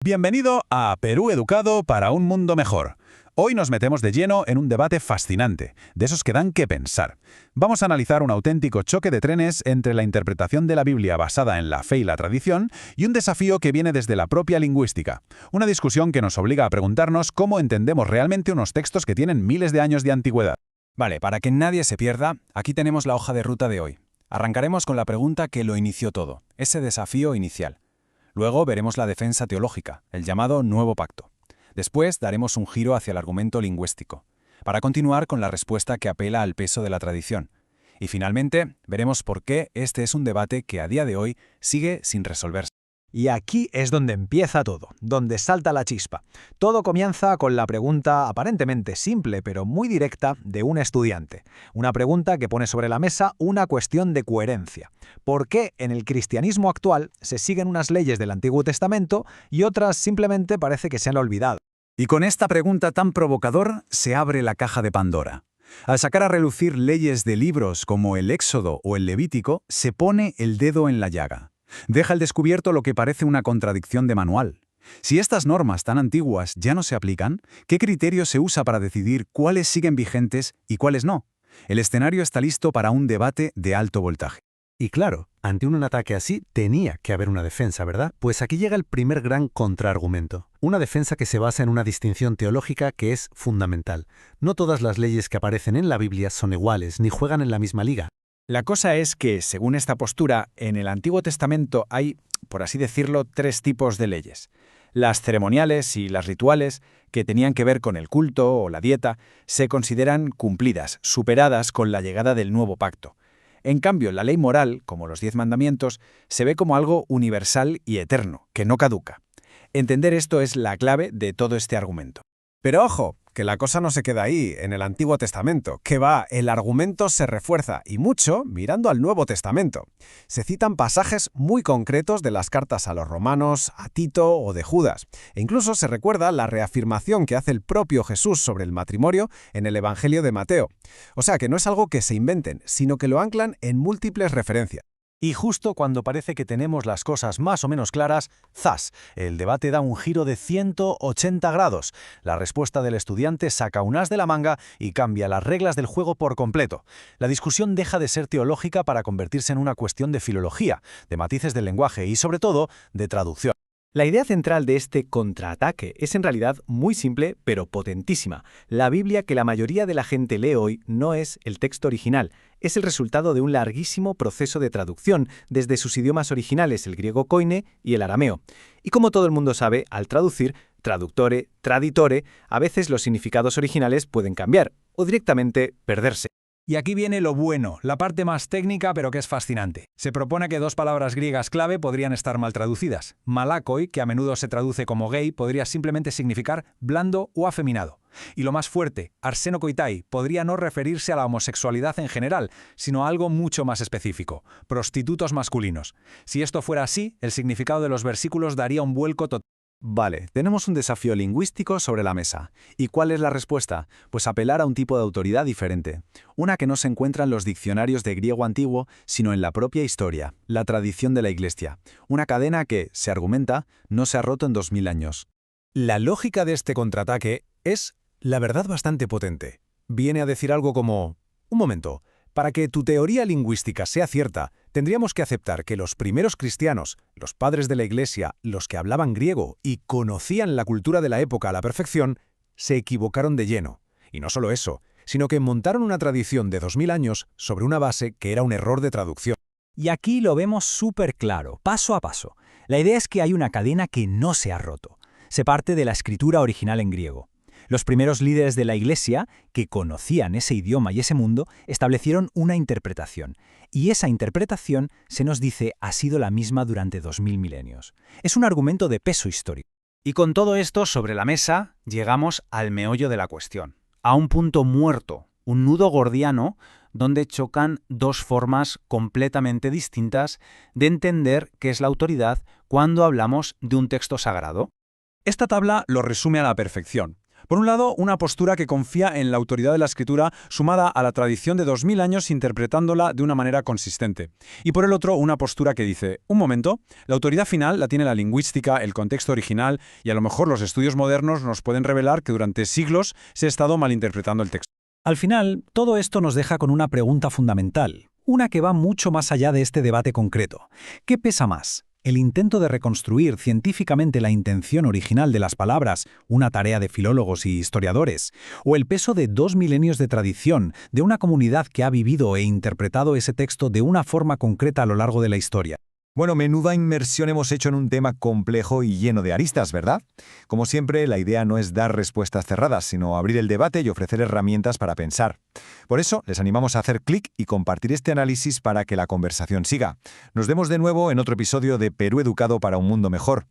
Bienvenido a Perú Educado para un Mundo Mejor. Hoy nos metemos de lleno en un debate fascinante, de esos que dan que pensar. Vamos a analizar un auténtico choque de trenes entre la interpretación de la Biblia basada en la fe y la tradición y un desafío que viene desde la propia lingüística. Una discusión que nos obliga a preguntarnos cómo entendemos realmente unos textos que tienen miles de años de antigüedad. Vale, para que nadie se pierda, aquí tenemos la hoja de ruta de hoy. Arrancaremos con la pregunta que lo inició todo, ese desafío inicial. Luego veremos la defensa teológica, el llamado Nuevo Pacto. Después daremos un giro hacia el argumento lingüístico, para continuar con la respuesta que apela al peso de la tradición. Y finalmente, veremos por qué este es un debate que a día de hoy sigue sin resolverse. Y aquí es donde empieza todo, donde salta la chispa. Todo comienza con la pregunta aparentemente simple pero muy directa de un estudiante. Una pregunta que pone sobre la mesa una cuestión de coherencia. ¿Por qué en el cristianismo actual se siguen unas leyes del Antiguo Testamento y otras simplemente parece que se han olvidado? Y con esta pregunta tan provocador se abre la caja de Pandora. Al sacar a relucir leyes de libros como el Éxodo o el Levítico, se pone el dedo en la llaga. Deja al descubierto lo que parece una contradicción de manual. Si estas normas tan antiguas ya no se aplican, ¿qué criterio se usa para decidir cuáles siguen vigentes y cuáles no? El escenario está listo para un debate de alto voltaje. Y claro, ante un ataque así tenía que haber una defensa, ¿verdad? Pues aquí llega el primer gran contraargumento. Una defensa que se basa en una distinción teológica que es fundamental. No todas las leyes que aparecen en la Biblia son iguales ni juegan en la misma liga. La cosa es que, según esta postura, en el Antiguo Testamento hay, por así decirlo, tres tipos de leyes. Las ceremoniales y las rituales, que tenían que ver con el culto o la dieta, se consideran cumplidas, superadas con la llegada del Nuevo Pacto. En cambio, la ley moral, como los 10 mandamientos, se ve como algo universal y eterno, que no caduca. Entender esto es la clave de todo este argumento. Pero ojo, que la cosa no se queda ahí, en el Antiguo Testamento, que va, el argumento se refuerza, y mucho, mirando al Nuevo Testamento. Se citan pasajes muy concretos de las cartas a los romanos, a Tito o de Judas, e incluso se recuerda la reafirmación que hace el propio Jesús sobre el matrimonio en el Evangelio de Mateo. O sea, que no es algo que se inventen, sino que lo anclan en múltiples referencias. Y justo cuando parece que tenemos las cosas más o menos claras, ¡zas!, el debate da un giro de 180 grados. La respuesta del estudiante saca un as de la manga y cambia las reglas del juego por completo. La discusión deja de ser teológica para convertirse en una cuestión de filología, de matices del lenguaje y, sobre todo, de traducción. La idea central de este contraataque es en realidad muy simple pero potentísima. La Biblia que la mayoría de la gente lee hoy no es el texto original, es el resultado de un larguísimo proceso de traducción desde sus idiomas originales, el griego koine y el arameo. Y como todo el mundo sabe, al traducir, traductore, traditore, a veces los significados originales pueden cambiar o directamente perderse. Y aquí viene lo bueno, la parte más técnica pero que es fascinante. Se propone que dos palabras griegas clave podrían estar mal traducidas. Malakoi, que a menudo se traduce como gay, podría simplemente significar blando o afeminado. Y lo más fuerte, arsenokoitai, podría no referirse a la homosexualidad en general, sino a algo mucho más específico, prostitutos masculinos. Si esto fuera así, el significado de los versículos daría un vuelco total. Vale, tenemos un desafío lingüístico sobre la mesa. ¿Y cuál es la respuesta? Pues apelar a un tipo de autoridad diferente. Una que no se encuentra en los diccionarios de griego antiguo, sino en la propia historia, la tradición de la Iglesia. Una cadena que, se argumenta, no se ha roto en 2000 años. La lógica de este contraataque es, la verdad, bastante potente. Viene a decir algo como: un momento, para que tu teoría lingüística sea cierta, tendríamos que aceptar que los primeros cristianos, los padres de la Iglesia, los que hablaban griego y conocían la cultura de la época a la perfección, se equivocaron de lleno. Y no solo eso, sino que montaron una tradición de 2000 años sobre una base que era un error de traducción. Y aquí lo vemos súper claro, paso a paso. La idea es que hay una cadena que no se ha roto. Se parte de la escritura original en griego. Los primeros líderes de la Iglesia, que conocían ese idioma y ese mundo, establecieron una interpretación. Y esa interpretación, se nos dice, ha sido la misma durante 2000 milenios. Es un argumento de peso histórico. Y con todo esto sobre la mesa, llegamos al meollo de la cuestión. A un punto muerto, un nudo gordiano, donde chocan dos formas completamente distintas de entender qué es la autoridad cuando hablamos de un texto sagrado. Esta tabla lo resume a la perfección. Por un lado, una postura que confía en la autoridad de la escritura sumada a la tradición de 2000 años interpretándola de una manera consistente. Y por el otro, una postura que dice, un momento, la autoridad final la tiene la lingüística, el contexto original y a lo mejor los estudios modernos nos pueden revelar que durante siglos se ha estado malinterpretando el texto. Al final, todo esto nos deja con una pregunta fundamental, una que va mucho más allá de este debate concreto. ¿Qué pesa más? ¿El intento de reconstruir científicamente la intención original de las palabras, una tarea de filólogos y historiadores, o el peso de 2 milenios de tradición de una comunidad que ha vivido e interpretado ese texto de una forma concreta a lo largo de la historia? Bueno, menuda inmersión hemos hecho en un tema complejo y lleno de aristas, ¿verdad? Como siempre, la idea no es dar respuestas cerradas, sino abrir el debate y ofrecer herramientas para pensar. Por eso, les animamos a hacer clic y compartir este análisis para que la conversación siga. Nos vemos de nuevo en otro episodio de Perú Educado para un Mundo Mejor.